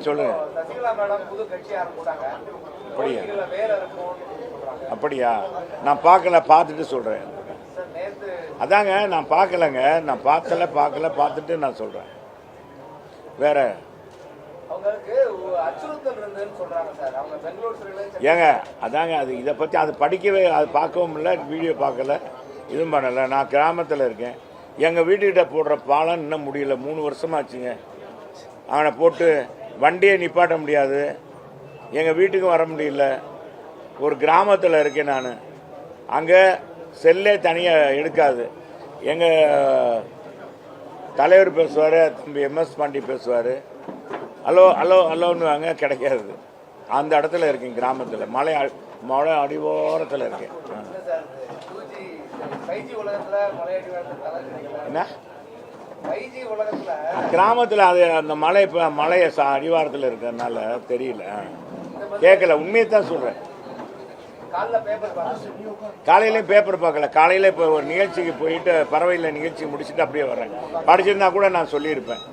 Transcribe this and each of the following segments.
சொல்லுங்க. அப்படியா? அப்படியா? நான் பார்க்கல, பார்த்துட்டு சொல்கிறேன். அதாங்க நான் பார்க்கலங்க, நான் பார்த்துட்டு நான் சொல்கிறேன். வேற ஏங்க அதாங்க அது இதை பற்றி அது படிக்கவே அது பார்க்கவும் இல்லை, வீடியோ பார்க்கல, இதுவும் பண்ணலை. நான் கிராமத்தில் இருக்கேன். எங்கள் வீட்டுக்கிட்ட போடுற பாலம் இன்னும் முடியல, 3 வருஷமாச்சுங்க. அவனை போட்டு வண்டியை நிப்பாட்ட முடியாது, எங்கள் வீட்டுக்கு வர முடியல. ஒரு கிராமத்தில் இருக்கேன் நான். அங்கே செல்லே தனியாக எடுக்காது. எங்கள் தலைவர் பேசுவார், தம்பி MS பாண்டி பேசுவார், ஹலோ ஹலோ ஹலோன்னு வாங்க, கிடைக்காது. அந்த இடத்துல இருக்கேன், கிராமத்தில், மலை அடிவாரத்தில் இருக்கேன். என்ன கிராமத்தில் அது அந்த மலை அடிவாரத்தில் இருக்கிறதுனால தெரியல, கேட்கல. உண்மையை தான் சொல்கிறேன். காலையிலையும் பேப்பர் பார்க்கல. காலையில் இப்போ ஒரு நிகழ்ச்சிக்கு போயிட்டு பறவையில் நிகழ்ச்சி முடிச்சுட்டு அப்படியே வர்றேன். படிச்சிருந்தா கூட நான் சொல்லியிருப்பேன்.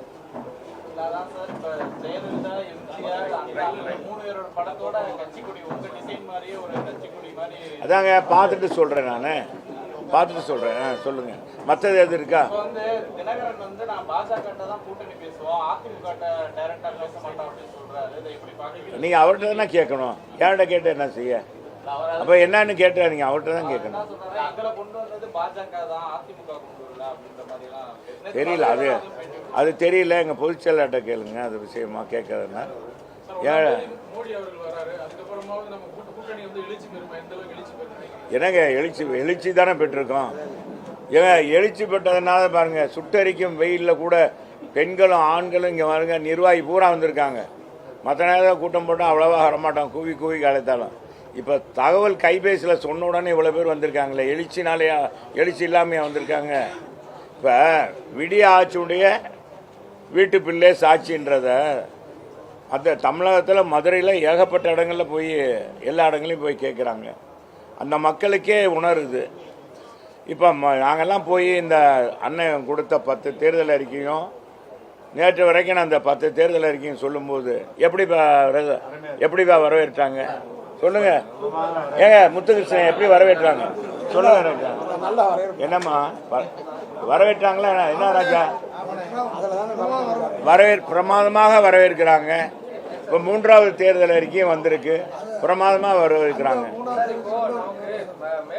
அதாங்க பார்த்துட்டு சொல்கிறேன், நான் பார்த்துட்டு சொல்கிறேன். சொல்லுங்கள், மற்றது எது இருக்கா? நீங்கள் அவர்கிட்ட தானே கேட்கணும், யார்கிட்ட கேட்டு என்ன செய்ய? அப்போ என்னன்னு கேட்ட நீங்கள் அவர்கிட்ட தான் கேட்கணும். தெரியல, அது தெரியல. எங்கள் பொதுச் செயலாளர்கிட்ட கேளுங்க, அது விஷயமா கேட்கறதுன்னா. என்னங்க எழுச்சி தானே பெற்றிருக்கோம். ஏங்க எழுச்சி பெற்றதுனால பாருங்க, சுட்டரிக்கும் வெயிலில் கூட பெண்களும் ஆண்களும் இங்கே பாருங்க, நிர்வாகி பூரா வந்திருக்காங்க. மற்ற நேரம் கூட்டம் போட்டால் அவ்வளோவா வரமாட்டோம், கூவி அழைத்தாலும். இப்போ தகவல் கைபேசியில் சொன்ன உடனே இவ்வளோ பேர் வந்திருக்காங்களே, எழுச்சினாலேயா? எழுச்சி இல்லாமையா வந்திருக்காங்க? இப்போ விடிய ஆட்சியுடைய வீட்டு பிள்ளை சாட்சின்றத அந்த தமிழகத்தில் மதுரையில் ஏகப்பட்ட இடங்களில் போய் எல்லா இடங்களையும் போய் கேட்குறாங்க. அந்த மக்களுக்கே உணருது. இப்போ நாங்கள்லாம் போய் இந்த அண்ணன் கொடுத்த 10 தேர்தல் அறிக்கையும் நேற்று வரைக்கும் நான் அந்த 10 தேர்தல் அறிக்கையும் சொல்லும்போது எப்படிப்பா வரவேற்றாங்க சொல்லுங்க. ஏங்க முத்துகிருஷ்ணன் எப்படி வரவேற்றாங்க சொல்லுங்க. என்னம்மா வரவேற்றாங்களா? என்ன ராஜா பிரமாதமாக வரவேற்கிறாங்க. இப்போ 3வது தேர்தல் அறிக்கையும் வந்திருக்கு, பிரமாதமாக வரவேற்கிறாங்க.